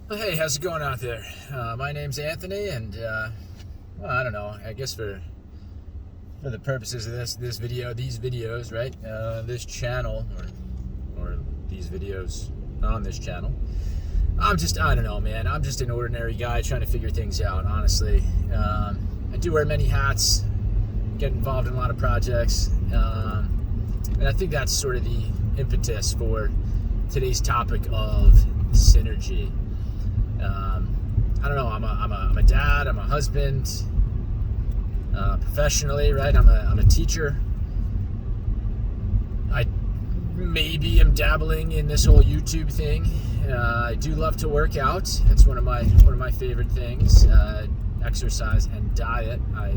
Well, hey, how's it going out there? My name's Anthony, and well, I don't know. I guess for the purposes of this video, these videos, right? This channel, or these videos on this channel, I don't know, man. I'm just an ordinary guy trying to figure things out. Honestly, I do wear many hats, get involved in a lot of projects, and I think that's sort of the impetus for today's topic of synergy. I don't know. I'm a dad. I'm a husband. Professionally, right? I'm a teacher. I maybe am dabbling in this whole YouTube thing. I do love to work out. It's one of my favorite things. Exercise and diet. I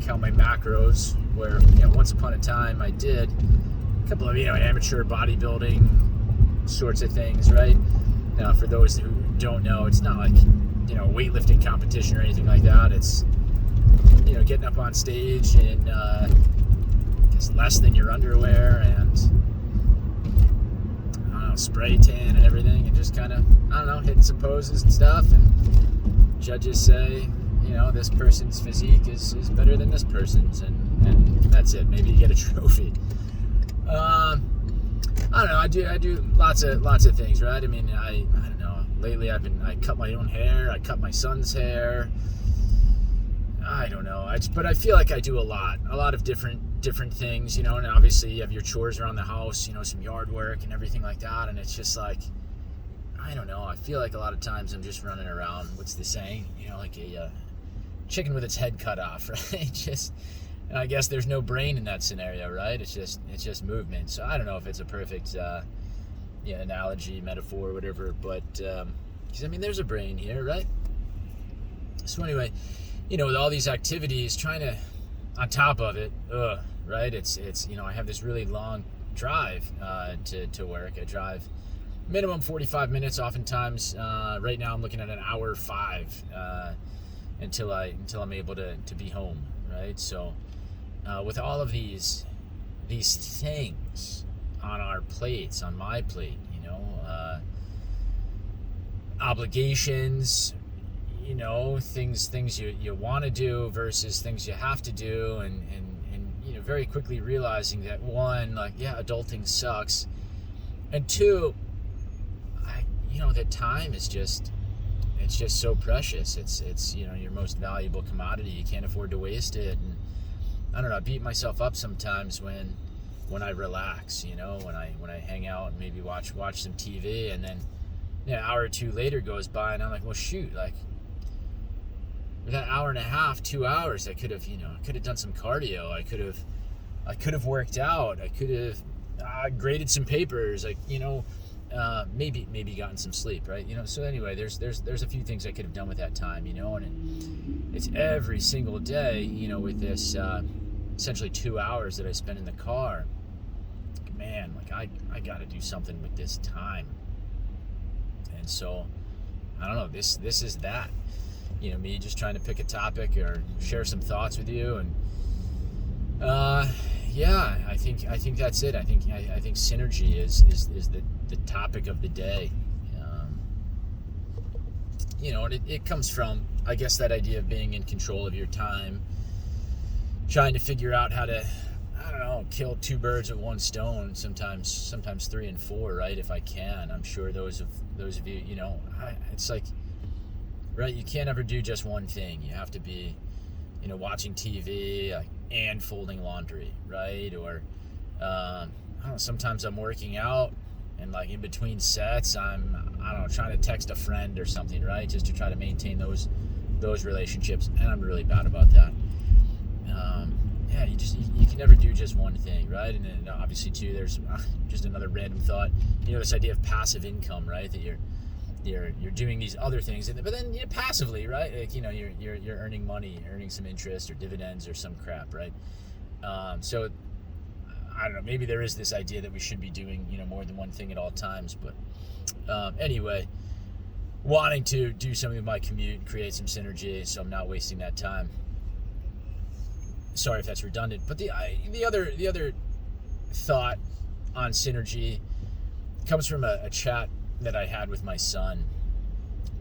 count my macros. Where once upon a time I did a couple of amateur bodybuilding sorts of things, right? For those who don't know, it's not like weightlifting competition or anything like that. It's getting up on stage in just less than your underwear and I don't know, spray tan and everything, and just kind of hitting some poses and stuff. And judges say this person's physique is better than this person's, and that's it. Maybe you get a trophy. I don't know. I do lots of things, right? I mean, I don't know. Lately, I cut my own hair. I cut my son's hair. I don't know. But I feel like I do a lot of different things, and obviously you have your chores around the house, some yard work and everything like that. And it's just like, I don't know. I feel like a lot of times I'm just running around. What's the saying? Like a chicken with its head cut off, right? And I guess there's no brain in that scenario, right? It's just movement. So I don't know if it's a perfect analogy, metaphor, whatever, but because there's a brain here, right? So anyway, with all these activities, trying to, on top of it, right? It's I have this really long drive to work. I drive minimum 45 minutes. Oftentimes, right now I'm looking at an hour 5 until I'm able to be home, right? So. With all of these things on our plates, on my plate, obligations, things you want to do versus things you have to do, and very quickly realizing that one, adulting sucks, and two, that time is just so precious. It's your most valuable commodity. You can't afford to waste it. And I don't know, I beat myself up sometimes when I relax, when I hang out and maybe watch some TV, and then an hour or two later goes by and I'm like, well, shoot, like that hour and a half, 2 hours, I could have done some cardio. I could have worked out. I could have graded some papers, maybe gotten some sleep, right? So anyway, there's a few things I could have done with that time, and it's every single day, with this essentially 2 hours that I spend in the car. Man, I got to do something with this time. And so I don't know, this is that, me just trying to pick a topic or share some thoughts with you. And I think that's it. I think synergy is the topic of the day. And it comes from, I guess, that idea of being in control of your time, trying to figure out how to, I don't know, kill two birds with one stone, sometimes 3 and 4, right? If I can. I'm sure those of you, it's like, right, you can't ever do just one thing. You have to be, watching TV and folding laundry, right? Or I don't know, sometimes I'm working out, and in between sets I'm, I don't know, trying to text a friend or something, right? Just to try to maintain those relationships, and I'm really bad about that. You can never do just one thing, right? And then obviously too, there's just another random thought, this idea of passive income, right? That you're doing these other things, but then passively, right? You're earning money, earning some interest or dividends or some crap, right? So I don't know, maybe there is this idea that we should be doing more than one thing at all times, but anyway, wanting to do something with my commute, create some synergy, so I'm not wasting that time. Sorry if that's redundant, but the other thought on synergy comes from a chat that I had with my son.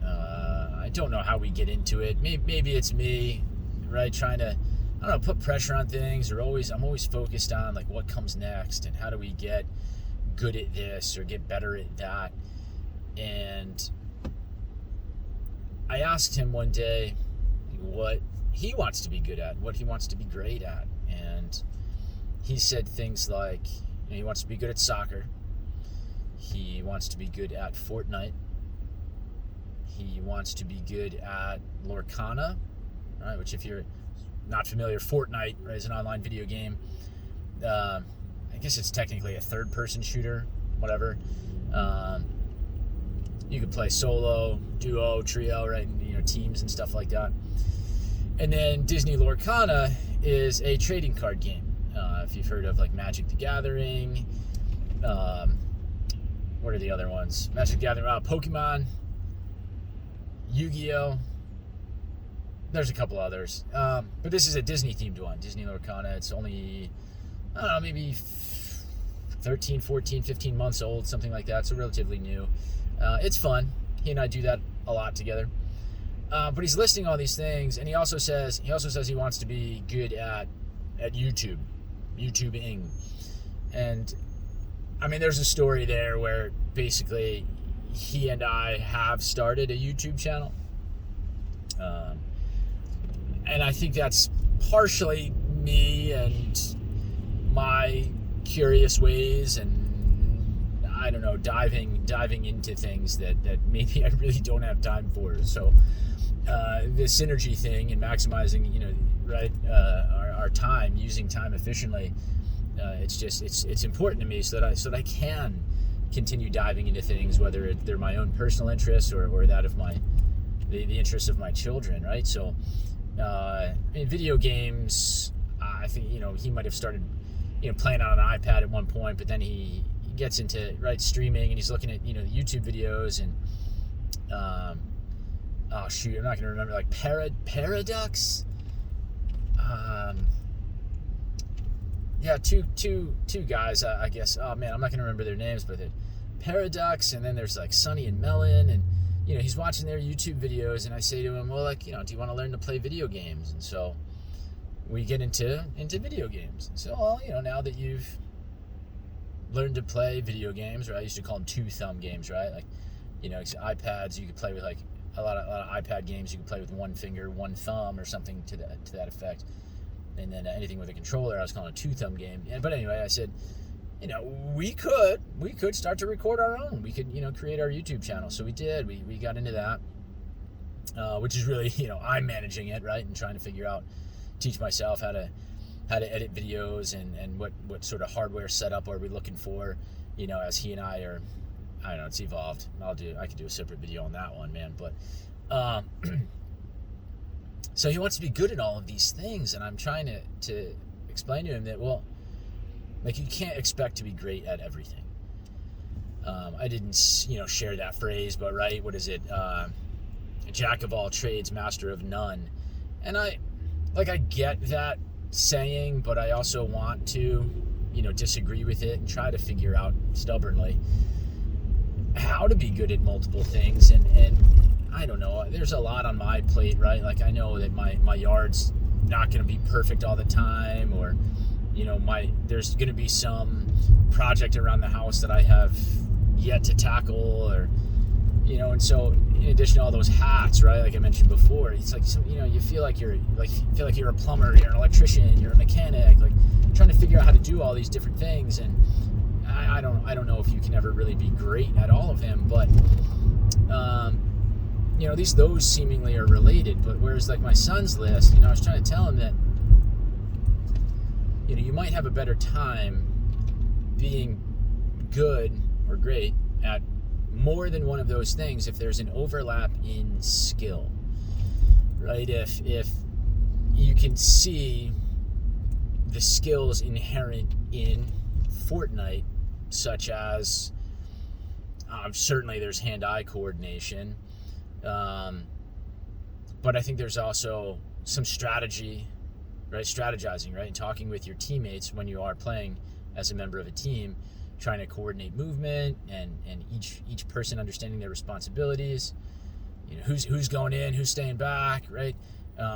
I don't know how we get into it. Maybe it's me, right? Trying to, I don't know, put pressure on things, or I'm always focused on like what comes next and how do we get good at this or get better at that. And I asked him one day what he wants to be good at, what he wants to be great at. And he said things like, he wants to be good at soccer. He wants to be good at Fortnite. He wants to be good at Lorcana, right? Which, if you're not familiar, Fortnite, right, is an online video game. I guess it's technically a third-person shooter, whatever. You could play solo, duo, trio, right? And, teams and stuff like that. And then Disney Lorcana is a trading card game. If you've heard of like Magic the Gathering, what are the other ones? Magic the Gathering, Pokemon, Yu-Gi-Oh! There's a couple others. But this is a Disney-themed one, Disney Lorcana. It's only, I don't know, maybe 13, 14, 15 months old, something like that, so relatively new. It's fun. He and I do that a lot together. But he's listing all these things, and he also says he wants to be good at YouTubing. And I mean, there's a story there where basically he and I have started a YouTube channel. And I think that's partially me and my curious ways, and I don't know, diving into things that maybe I really don't have time for. So the synergy thing and maximizing, our time, using time efficiently, it's important to me so that I can continue diving into things, whether they're my own personal interests or that of the interests of my children, right? So in video games, I think he might have started playing on an iPad at one point, but then he gets into streaming, and he's looking at YouTube videos, and oh shoot, I'm not gonna remember, like Paradox. Yeah, two guys, I guess. Oh man, I'm not gonna remember their names, but Paradox, and then there's like Sunny and Melon, and he's watching their YouTube videos, and I say to him, well, do you want to learn to play video games? And so we get into video games. So, well, now that you've learned to play video games, right? I used to call them two-thumb games, right? Like, iPads, you could play with like a lot of iPad games, you could play with one finger, one thumb, or something to that effect. And then anything with a controller, I was calling a two-thumb game. But anyway, I said, we could start to record our own. We could, create our YouTube channel. So we did. We got into that, which is really, I'm managing it, right, and trying to teach myself how to edit videos and what sort of hardware setup are we looking for, as he and I are. I don't know, it's evolved. I could do a separate video on that one, man. But so he wants to be good at all of these things, and I'm trying to explain to him that, well, like, you can't expect to be great at everything. I didn't, share that phrase, but right, what is it? Jack of all trades, master of none. And I get that saying, but I also want to, disagree with it and try to figure out stubbornly how to be good at multiple things. And I don't know, there's a lot on my plate, right? Like, I know that my yard's not going to be perfect all the time, or there's going to be some project around the house that I have yet to tackle, or and so in addition to all those hats, right, like I mentioned before, it's like you feel like you're a plumber, you're an electrician, you're a mechanic, like trying to figure out how to do all these different things. And I don't know if you can ever really be great at all of them, but at least those seemingly are related. But whereas like my son's list, I was trying to tell him that you might have a better time being good or great at more than one of those things if there's an overlap in skill, right? If you can see the skills inherent in Fortnite, such as certainly there's hand-eye coordination, but I think there's also some strategy, right? Strategizing, right? And talking with your teammates when you are playing as a member of a team, trying to coordinate movement and each person understanding their responsibilities. who's going in, who's staying back, right?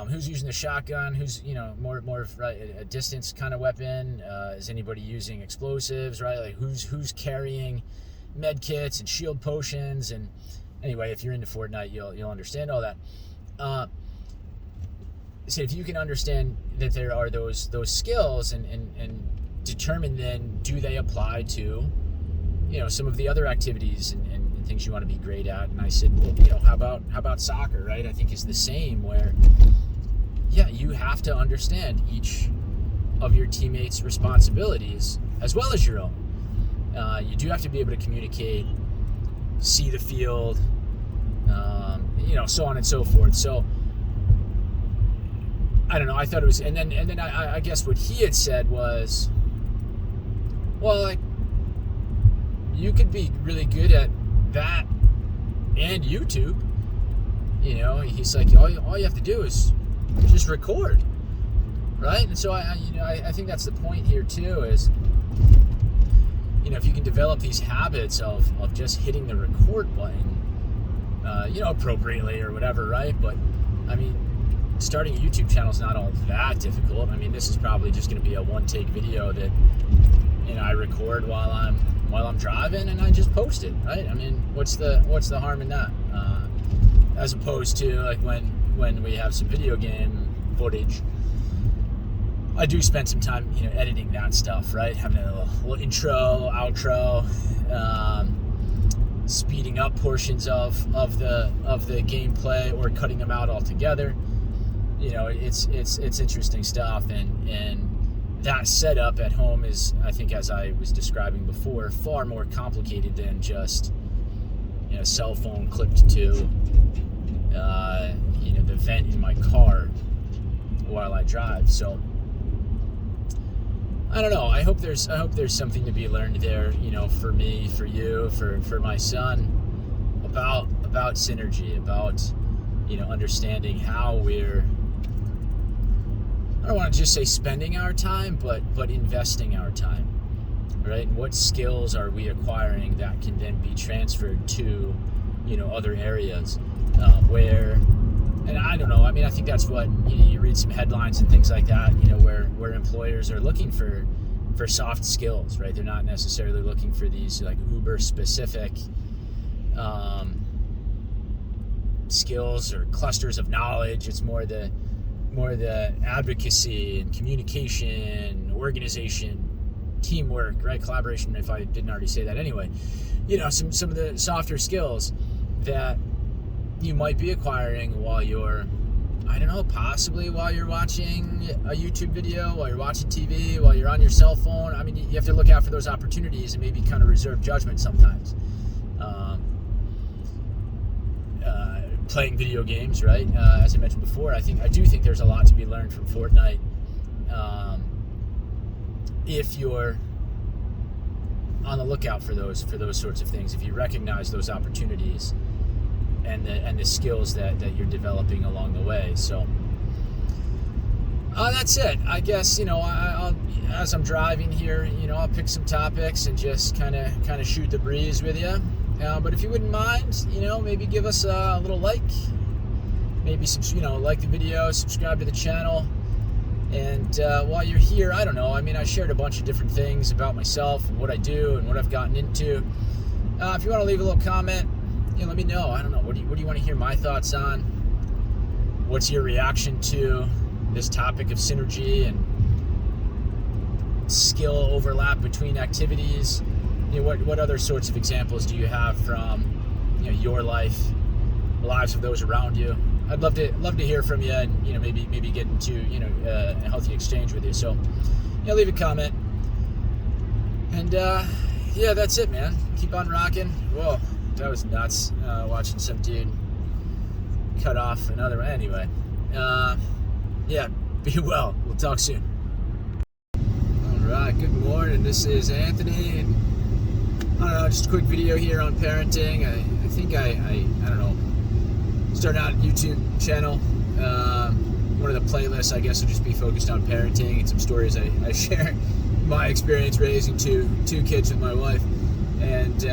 Who's using the shotgun? Who's more of right, a distance kind of weapon? Is anybody using explosives? Right, like who's carrying med kits and shield potions? And anyway, if you're into Fortnite, you'll understand all that. So if you can understand that there are those skills and determine then do they apply to some of the other activities and things you want to be great at. And I said, well, how about soccer, right? I think it's the same, where you have to understand each of your teammates' responsibilities as well as your own. You do have to be able to communicate, see the field, so on and so forth. So I don't know, I thought it was, and then I guess what he had said was, well, like, you could be really good at that and YouTube. He's like, all you have to do is just record, right? And so I think that's the point here too, is if you can develop these habits of just hitting the record button, appropriately or whatever, right? But I mean, starting a YouTube channel is not all that difficult. I mean, this is probably just going to be a one-take video that I record while I'm driving, and I just post it, right? I mean, what's the harm in that? As opposed to like when we have some video game footage, I do spend some time editing that stuff, right? Having a little intro, outro, speeding up portions of the gameplay or cutting them out altogether. It's interesting stuff, and that setup at home is, I think, as I was describing before, far more complicated than just cell phone clipped to the vent in my car while I drive. So I don't know. I hope there's something to be learned there, for me, for you, for my son, about synergy, about understanding how we're, I don't want to just say spending our time, but investing our time, right? And what skills are we acquiring that can then be transferred to, other areas where, and I don't know. I mean, I think that's what you read some headlines and things like that, where employers are looking for soft skills, right? They're not necessarily looking for these like uber specific skills or clusters of knowledge. It's more the advocacy and communication, organization, teamwork, right? Collaboration, if I didn't already say that anyway. Some of the softer skills that you might be acquiring while you're, I don't know, possibly while you're watching a YouTube video, while you're watching TV, while you're on your cell phone. I mean, you have to look out for those opportunities and maybe kind of reserve judgment sometimes. Playing video games, right? As I mentioned before, I do think there's a lot to be learned from Fortnite. If you're on the lookout for those sorts of things, if you recognize those opportunities and the skills that you're developing along the way. So that's it. I guess I'll, as I'm driving here, I'll pick some topics and just kind of shoot the breeze with you. But if you wouldn't mind, maybe give us a little like, maybe like the video, subscribe to the channel. And while you're here, I don't know, I mean, I shared a bunch of different things about myself and what I do and what I've gotten into. If you want to leave a little comment, let me know. I don't know, what do you want to hear my thoughts on? What's your reaction to this topic of synergy and skill overlap between activities? What other sorts of examples do you have from your life, the lives of those around you? I'd love to hear from you, and maybe get into a healthy exchange with you. So leave a comment, and that's it, man. Keep on rocking. Whoa, that was nuts. Watching some dude cut off another one. Anyway, be well. We'll talk soon. All right. Good morning. This is Anthony. And I don't know, just a quick video here on parenting. I think I don't know, starting out a YouTube channel. One of the playlists, I guess, will just be focused on parenting and some stories I share my experience raising two kids with my wife. And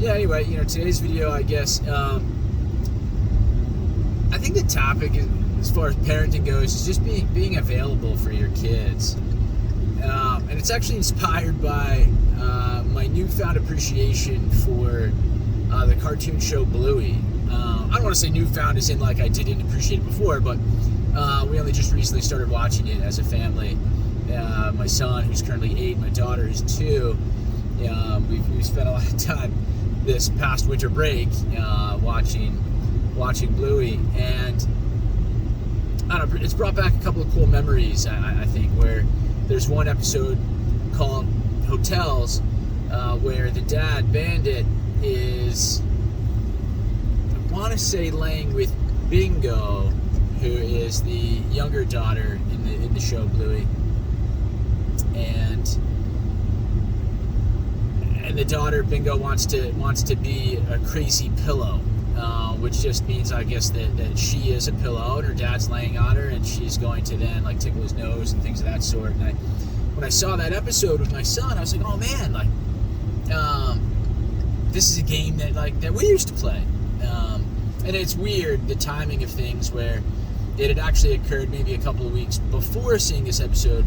anyway, today's video, I guess, I think the topic, as far as parenting goes, is just being available for your kids. And it's actually inspired by my newfound appreciation for the cartoon show Bluey. I don't want to say newfound as in like I didn't appreciate it before, but we only just recently started watching it as a family. My son, who's currently 8, my daughter, who's 2, we've spent a lot of time this past winter break watching Bluey, and I don't know, it's brought back a couple of cool memories, I think, where there's one episode called Hotels where the dad, Bandit, is, I want to say, laying with Bingo, who is the younger daughter in the show Bluey, and the daughter, Bingo, wants to be a crazy pillow, which just means, I guess, that she is a pillow and her dad's laying on her, and she's going to then like tickle his nose and things of that sort. And when I saw that episode with my son, I was like, oh man, like this is a game that we used to play. And it's weird, the timing of things, where it had actually occurred maybe a couple of weeks before seeing this episode,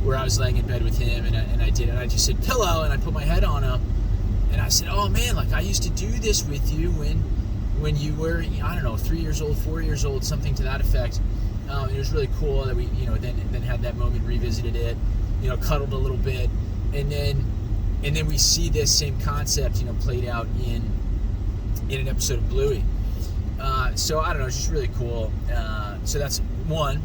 where I was laying in bed with him, and I just said pillow, and I put my head on him, and I said, oh man, like I used to do this with you when you were, I don't know, 3 years old, 4 years old, something to that effect. It was really cool that we, then had that moment, revisited it, cuddled a little bit, and then we see this same concept, played out in an episode of Bluey. So I don't know, it's just really cool. So that's one.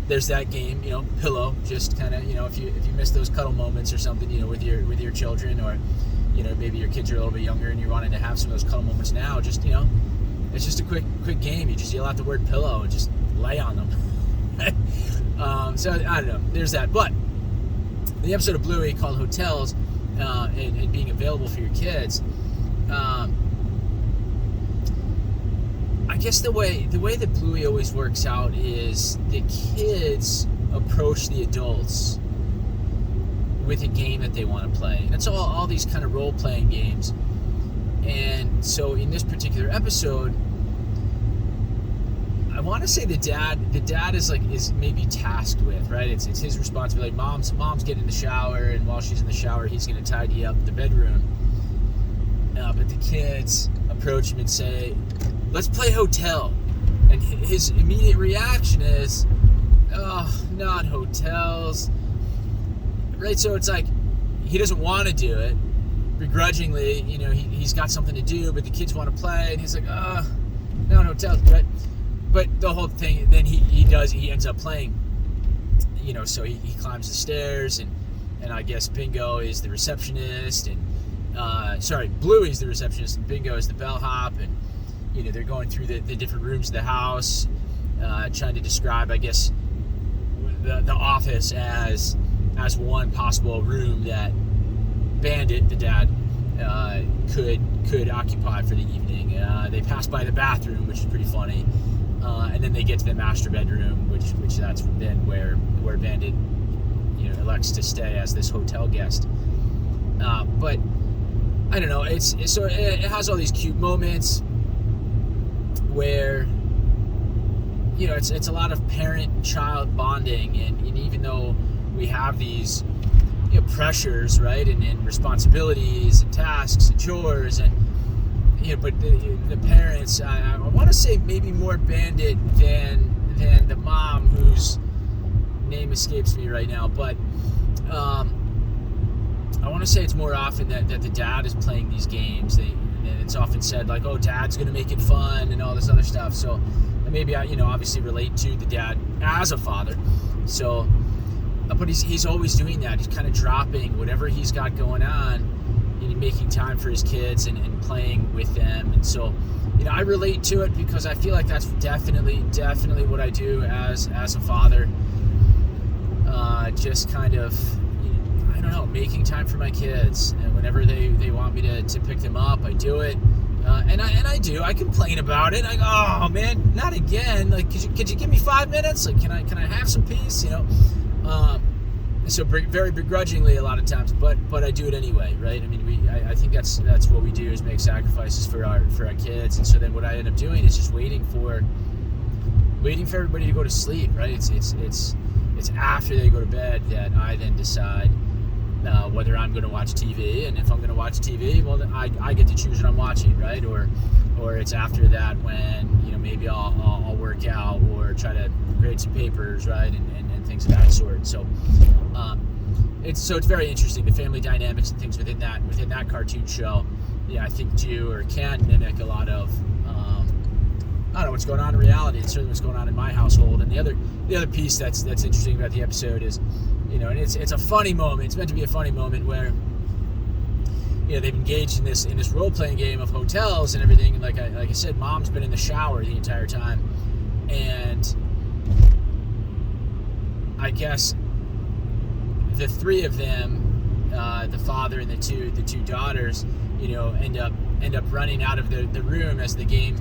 There's that game, pillow, just kind of, if you miss those cuddle moments or something, with your children, or maybe your kids are a little bit younger and you're wanting to have some of those cuddle moments now, just it's just a quick game. You just yell out the word pillow and just lay on them. So I don't know, there's that. But the episode of Bluey called Hotels, and being available for your kids, I guess the way that Bluey always works out is the kids approach the adults with a game that they want to play. And it's all these kind of role-playing games. And so in this particular episode, I want to say the dad is maybe tasked with, right? It's his responsibility. Mom's getting in the shower, and while she's in the shower, he's going to tidy up the bedroom. But the kids approach him and say, let's play Hotel. And his immediate reaction is, oh, not Hotels. Right? So it's like, he doesn't want to do it. Begrudgingly, he's got something to do, but the kids want to play, and he's like, oh, not Hotels. Right? But the whole thing, then he ends up playing. So he climbs the stairs, and I guess Bingo is the receptionist, and Bluey's the receptionist, and Bingo is the bellhop, and they're going through the different rooms of the house, trying to describe, I guess, the office as one possible room that Bandit, the dad, could occupy for the evening. They pass by the bathroom, which is pretty funny, and then they get to the master bedroom, which that's then where Bandit elects to stay as this hotel guest. But I don't know. It has all these cute moments where it's a lot of parent-child bonding, and even though we have these pressures, right, and responsibilities and tasks and chores, and but the parents, I want to say maybe more Bandit than the mom, whose name escapes me right now, but I want to say it's more often that the dad is playing these games. And it's often said, like, oh, dad's going to make it fun and all this other stuff. So maybe I, obviously relate to the dad as a father. So, but he's always doing that. He's kind of dropping whatever he's got going on and making time for his kids and playing with them. And so, I relate to it because I feel like that's definitely what I do as a father. Just kind of, I don't know, making time for my kids, and whenever they want me to pick them up, I do it, and I complain about it. I go, oh man, not again! Like, could you give me 5 minutes? Like, can I have some peace? so very begrudgingly a lot of times, but I do it anyway, right? I mean, I think that's what we do, is make sacrifices for our kids. And so then what I end up doing is just waiting for everybody to go to sleep, right? It's after they go to bed that I then decide whether I'm going to watch TV, and if I'm going to watch TV, well, then I get to choose what I'm watching, right? Or it's after that when, you know, maybe I'll work out or try to grade some papers, right, and things of that sort. So it's very interesting, the family dynamics and things within that cartoon show. Yeah, I think do or can mimic a lot of I don't know what's going on in reality. It's certainly what's going on in my household. And the other piece that's interesting about the episode is, you know, and it's a funny moment. It's meant to be a funny moment where, you know, they've engaged in this role playing game of hotels and everything. And like I said, Mom's been in the shower the entire time, and I guess the three of them, the father and the two daughters, you know, end up running out of the room as the game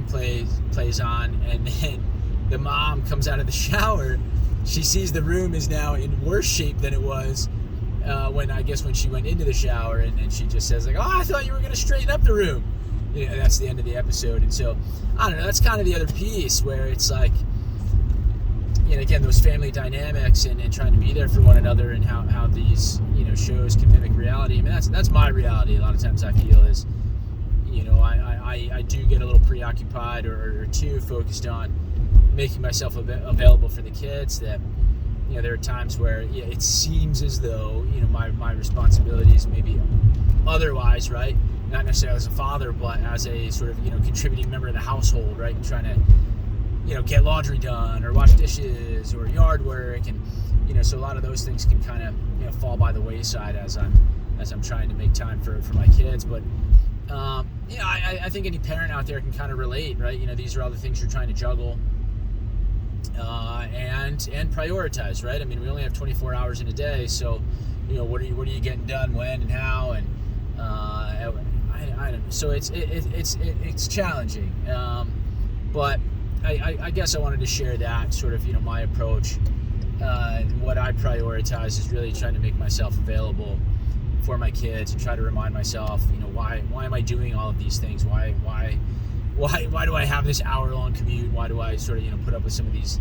plays on, and then the mom comes out of the shower. She sees the room is now in worse shape than it was when she went into the shower, and she just says like, "Oh, I thought you were going to straighten up the room." You know, that's the end of the episode. And so I don't know. That's kind of the other piece where it's like, you know, again, those family dynamics and trying to be there for one another, and how these, you know, shows can mimic reality. I mean, that's my reality. A lot of times I feel is, you know, I do get a little preoccupied or too focused on making myself available for the kids, that, you know, there are times where it seems as though, you know, my responsibilities maybe otherwise, right? Not necessarily as a father, but as a sort of, you know, contributing member of the household, right? And trying to, you know, get laundry done or wash dishes or yard work, and, you know, so a lot of those things can kind of, you know, fall by the wayside as I'm trying to make time for my kids. But yeah, I think any parent out there can kind of relate, right? You know, these are all the things you're trying to juggle and prioritize, right? I mean, we only have 24 hours in a day, so, you know, what are you getting done, when, and how, and I don't know. So it's challenging, but I guess I wanted to share that sort of, you know, my approach. What I prioritize is really trying to make myself available for my kids and try to remind myself, you know, why am I doing all of these things? Why do I have this hour-long commute? Why do I sort of, you know, put up with some of these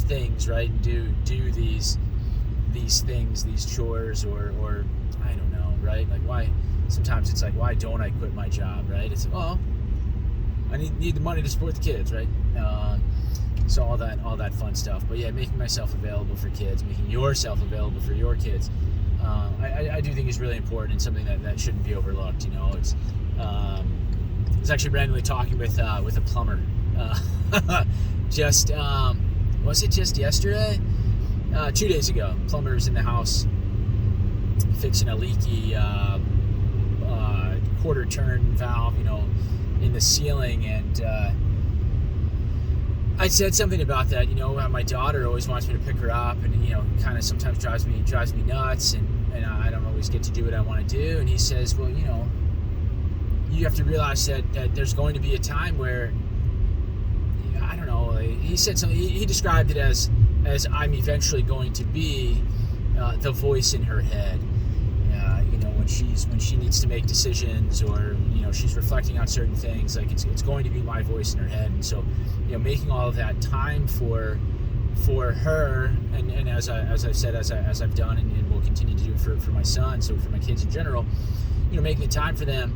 things, right? And do these things, these chores, or I don't know, right? Like, why? Sometimes it's like, why don't I quit my job, right? It's, well, I need the money to support the kids, right? So all that fun stuff. But yeah, making myself available for kids, making yourself available for your kids, I do think is really important, and something that shouldn't be overlooked. You know, it's I was actually randomly talking with a plumber just was it just yesterday? 2 days ago. Plumber's in the house fixing a leaky quarter turn valve, you know, in the ceiling, and I said something about that. You know, my daughter always wants me to pick her up, and, you know, kind of sometimes drives me nuts, and I don't always get to do what I want to do. And he says, well, you know, you have to realize that there's going to be a time where, I don't know, he said something, he described it as I'm eventually going to be the voice in her head. You know, when she needs to make decisions, or, you know, she's reflecting on certain things, like it's going to be my voice in her head. And so, you know, making all of that time for her, and as I've said, as I've done, and will continue to do for my son, so for my kids in general, you know, making the time for them,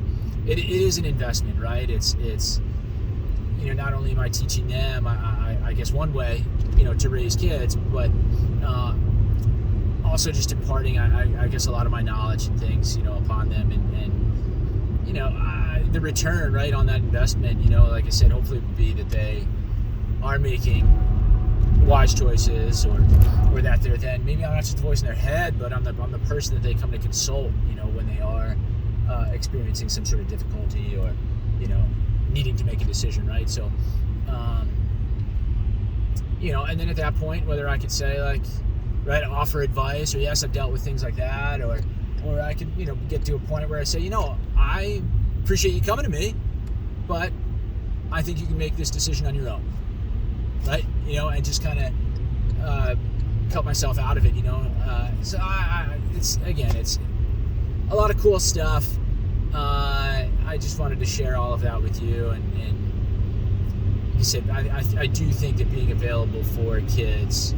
it is an investment, right? It's you know, not only am I teaching them, I guess one way, you know, to raise kids, but also just imparting, I guess, a lot of my knowledge and things, you know, upon them, and you know, the return, right, on that investment, you know, like I said, hopefully would be that they are making wise choices, or that they're then, maybe I'm not just the voice in their head, but I'm the person that they come to consult, you know, when they are experiencing some sort of difficulty, or, you know, needing to make a decision, right? So, you know, and then at that point, whether I could say, like, right, offer advice, or yes, I've dealt with things like that, or I could, you know, get to a point where I say, you know, I appreciate you coming to me, but I think you can make this decision on your own, right? You know, and just kind of cut myself out of it, so it's a lot of cool stuff. I just wanted to share all of that with you, and like I said, I do think that being available for kids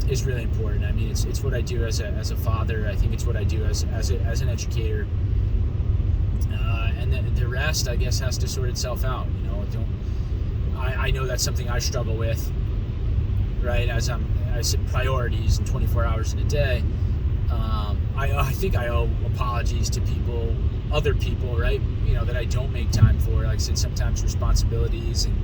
is really important. I mean, it's what I do as a father. I think it's what I do as an educator, and then the rest, I guess, has to sort itself out. I know that's something I struggle with, right? I set priorities in 24 hours in a day. I think I owe apologies to other people, right? That I don't make time for. Like I said, sometimes responsibilities and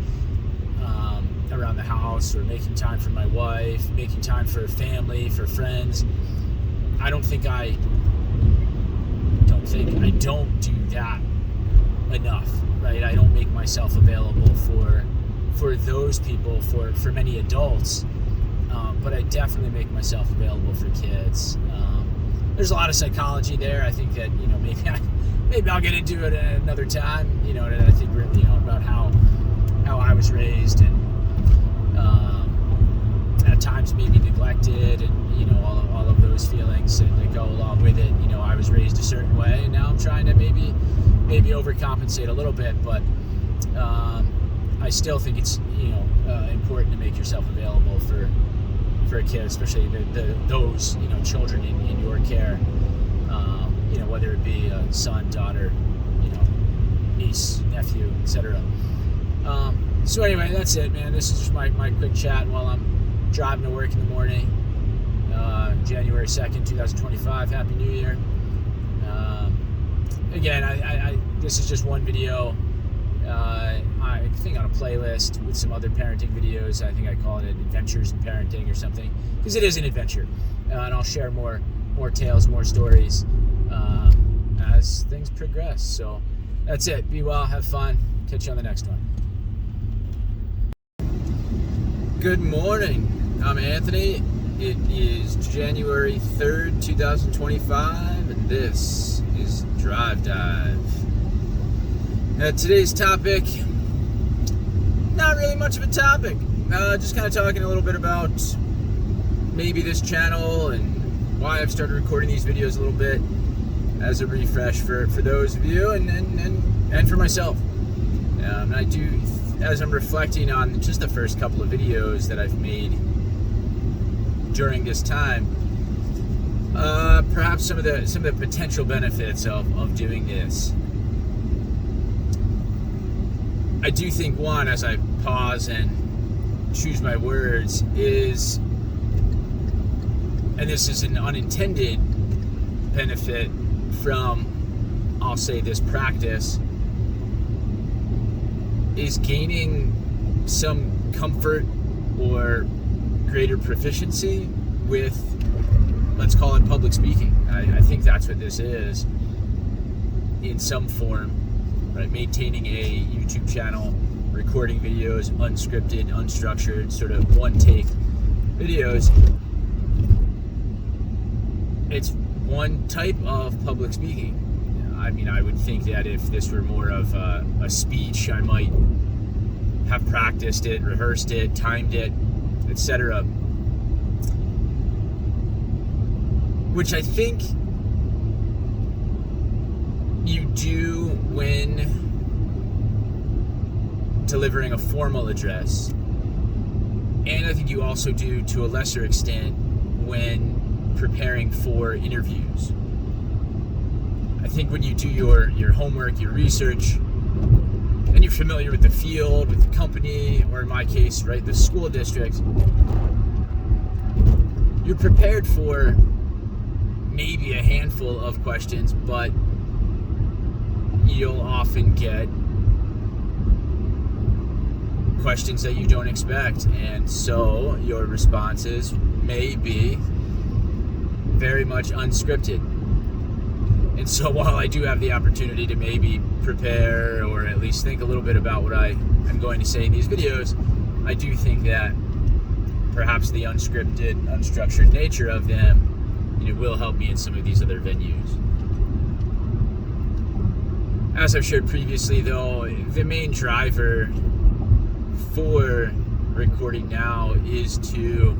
around the house, or making time for my wife, making time for family, for friends. I don't do that enough, right? I don't make myself available for those people, for many adults, but I definitely make myself available for kids. There's a lot of psychology there. I think that maybe I'll get into it at another time. I think about how I was raised, and at times maybe neglected, and all of those feelings that go along with it. I was raised a certain way, and now I'm trying to maybe overcompensate a little bit, but I still think it's important to make yourself available for a kid, especially those children in your care, whether it be a son, daughter, niece, nephew, etc. So anyway, that's it, man. This is just my quick chat while I'm driving to work in the morning. January 2nd, 2025. Happy New Year. Again, I this is just one video. I think on a playlist with some other parenting videos. I think I call it Adventures in Parenting or something, because it is an adventure, and I'll share more tales, more stories as things progress. So that's it. Be well, have fun. Catch you on the next one. Good morning. I'm Anthony. It is January 3rd, 2025, and this is Drive Dive. Today's topic, not really much of a topic. Just kind of talking a little bit about maybe this channel and why I've started recording these videos a little bit as a refresh for those of you and for myself. And I do, as I'm reflecting on just the first couple of videos that I've made during this time, perhaps some of the potential benefits of doing this. I do think one, as I pause and choose my words, is, and this is an unintended benefit from, I'll say, this practice, is gaining some comfort or greater proficiency with, let's call it, public speaking. I think that's what this is in some form. Right, maintaining a YouTube channel, recording videos, unscripted, unstructured, sort of one-take videos. It's one type of public speaking. I mean, I would think that if this were more of a speech, I might have practiced it, rehearsed it, timed it, etc. Which I think you do when delivering a formal address, and I think you also do to a lesser extent when preparing for interviews. I think when you do your homework, your research, and you're familiar with the field, with the company, or in my case, right, the school district, you're prepared for maybe a handful of questions, but you'll often get questions that you don't expect, and so your responses may be very much unscripted. And so while I do have the opportunity to maybe prepare or at least think a little bit about what I am going to say in these videos, I do think that perhaps the unscripted, unstructured nature of them, will help me in some of these other venues. As I've shared previously, though, the main driver for recording now is to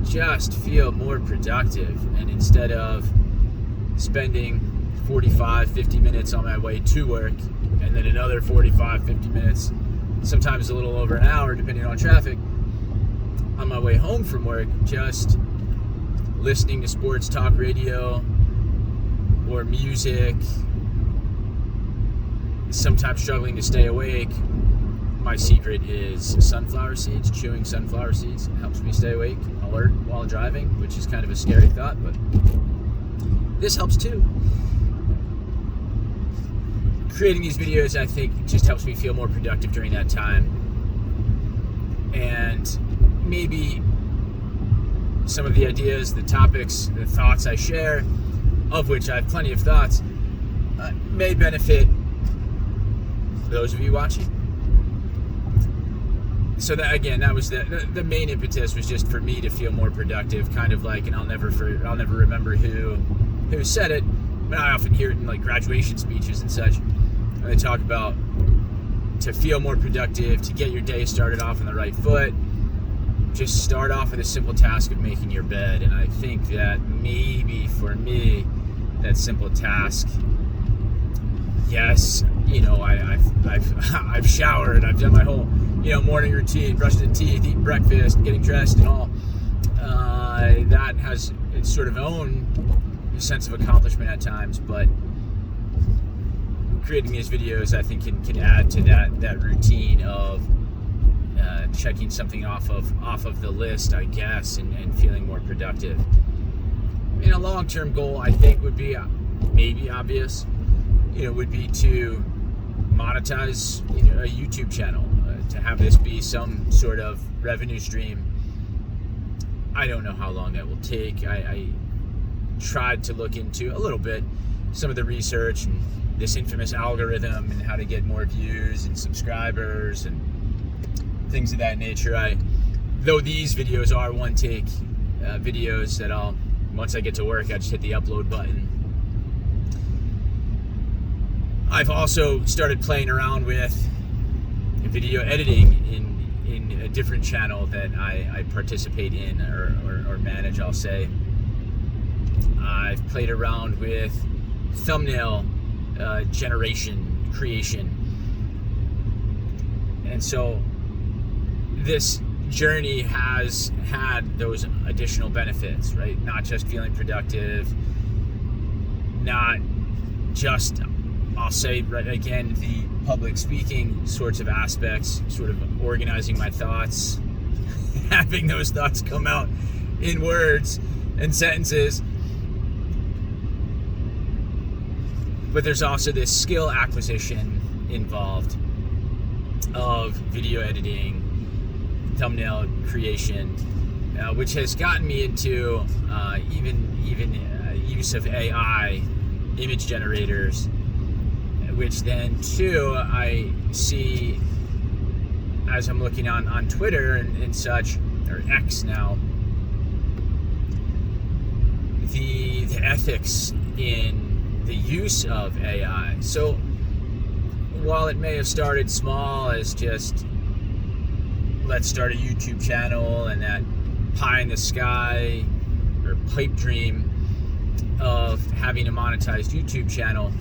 just feel more productive, and instead of spending 45-50 minutes on my way to work and then another 45-50 minutes, sometimes a little over an hour depending on traffic, on my way home from work, just listening to sports talk radio or music, sometimes struggling to stay awake. My secret is sunflower seeds. Chewing sunflower seeds helps me stay awake, alert while driving, which is kind of a scary thought, but this helps too. Creating these videos, I think, just helps me feel more productive during that time. And maybe some of the ideas, the topics, the thoughts I share, of which I have plenty of thoughts, may benefit those of you watching. So that, again, that was the main impetus, was just for me to feel more productive, kind of like, and I'll never remember who said it, but I often hear it in like graduation speeches and such. And they talk about to feel more productive, to get your day started off on the right foot, just start off with a simple task of making your bed. And I think that maybe for me, that simple task, yes, I've showered, I've done my whole, morning routine, brushed the teeth, eating breakfast, getting dressed and all. That has its sort of own sense of accomplishment at times, but creating these videos, I think, can add to that routine of checking something off of the list, I guess, and feeling more productive. A long-term goal, I think, would be maybe obvious, would be to monetize, a YouTube channel, to have this be some sort of revenue stream. I don't know how long that will take. I tried to look into a little bit some of the research and this infamous algorithm and how to get more views and subscribers and things of that nature. Though these videos are one take videos that once I get to work, I just hit the upload button. I've also started playing around with video editing in a different channel that I participate in or manage, I'll say. I've played around with thumbnail creation. And so this journey has had those additional benefits, right? Not just feeling productive, not just, I'll say, right, again, the public speaking sorts of aspects, sort of organizing my thoughts, having those thoughts come out in words and sentences. But there's also this skill acquisition involved of video editing, thumbnail creation, which has gotten me into even use of AI image generators, which then too I see as I'm looking on Twitter and such, or X now, the ethics in the use of AI. So while it may have started small as just let's start a YouTube channel and that pie in the sky or pipe dream of having a monetized YouTube channel,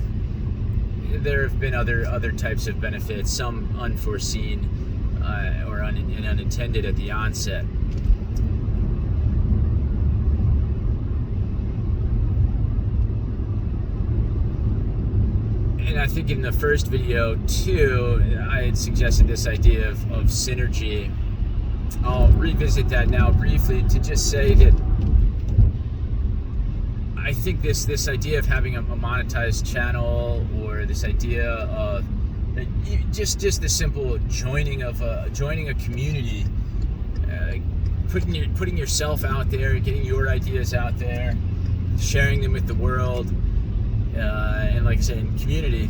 there have been other types of benefits, some unforeseen or unintended at the onset. And I think in the first video too, I had suggested this idea of synergy. I'll revisit that now briefly to just say that I think this idea of having a monetized channel, or this idea of just the simple joining a community, putting yourself out there, getting your ideas out there, sharing them with the world. And like I said, in community,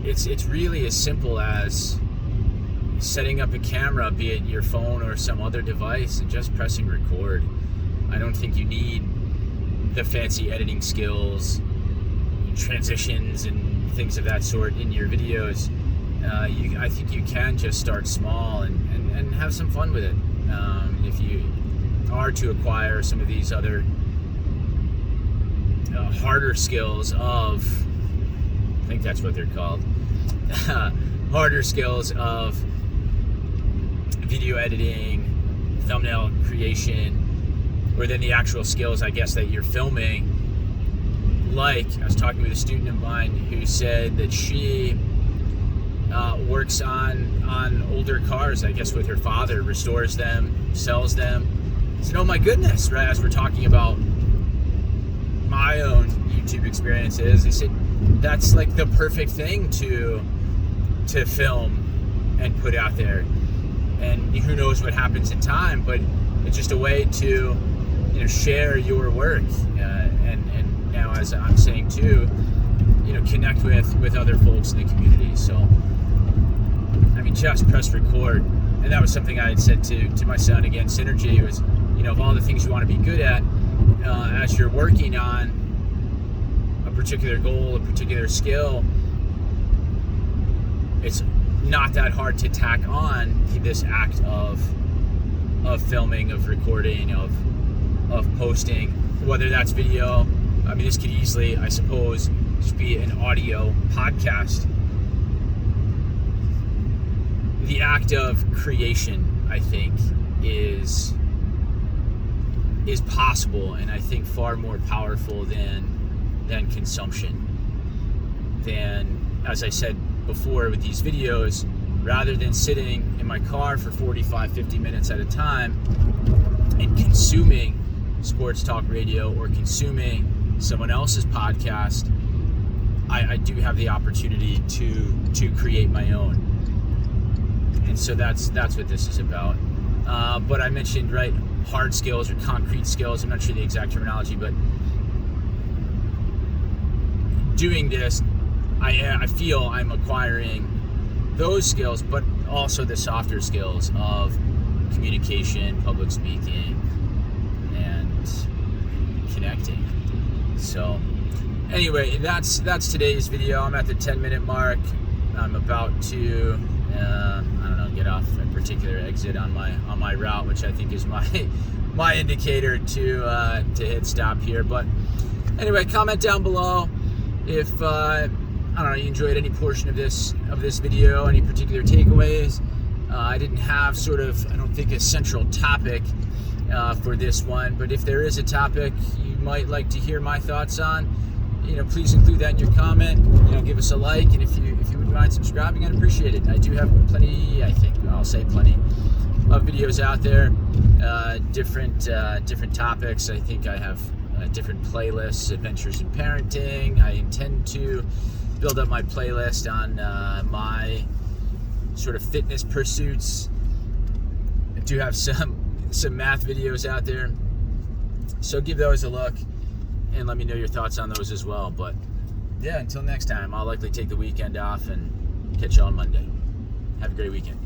it's really as simple as setting up a camera, be it your phone or some other device, and just pressing record. I don't think you need the fancy editing skills, transitions, and things of that sort in your videos. I think you can just start small and have some fun with it. If you are to acquire some of these other harder skills of, I think that's what they're called, harder skills of video editing, thumbnail creation, or then the actual skills, I guess, that you're filming. Like, I was talking with a student of mine who said that she works on older cars, I guess, with her father, restores them, sells them. I said, oh my goodness, right? As we're talking about my own YouTube experiences, I said, that's like the perfect thing to film and put out there. And who knows what happens in time, but it's just a way to, share your work. And now, as I'm saying too, connect with other folks in the community. So, I mean, just press record. And that was something I had said to my son, again, Synergy, was, of all the things you want to be good at, as you're working on a particular goal, a particular skill, it's not that hard to tack on this act of filming, of recording, of posting, whether that's video. I mean, this could easily, I suppose, just be an audio podcast. The act of creation, I think, is possible, and I think far more powerful than consumption. Than, as I said before with these videos, rather than sitting in my car for 45, 50 minutes at a time and consuming sports talk radio or consuming someone else's podcast, I do have the opportunity to create my own. And so that's what this is about. But I mentioned, right, hard skills or concrete skills. I'm not sure the exact terminology, but doing this, I feel I'm acquiring those skills, but also the softer skills of communication, public speaking, and connecting. So anyway, that's today's video. I'm at the 10-minute mark. I'm about to get off a particular exit on my route, which I think is my indicator to hit stop here. But anyway, comment down below if you enjoyed any portion of this video, any particular takeaways. I didn't have I don't think a central topic for this one, but if there is a topic you might like to hear my thoughts on, please include that in your comment. Give us a like, and if you would mind subscribing, I'd appreciate it. I do have plenty of videos out there, different topics. I think I have different playlists, adventures in parenting. I intend to build up my playlist on my sort of fitness pursuits. I do have some math videos out there, so give those a look and let me know your thoughts on those as well. But yeah, until next time, I'll likely take the weekend off and catch you on Monday. Have a great weekend.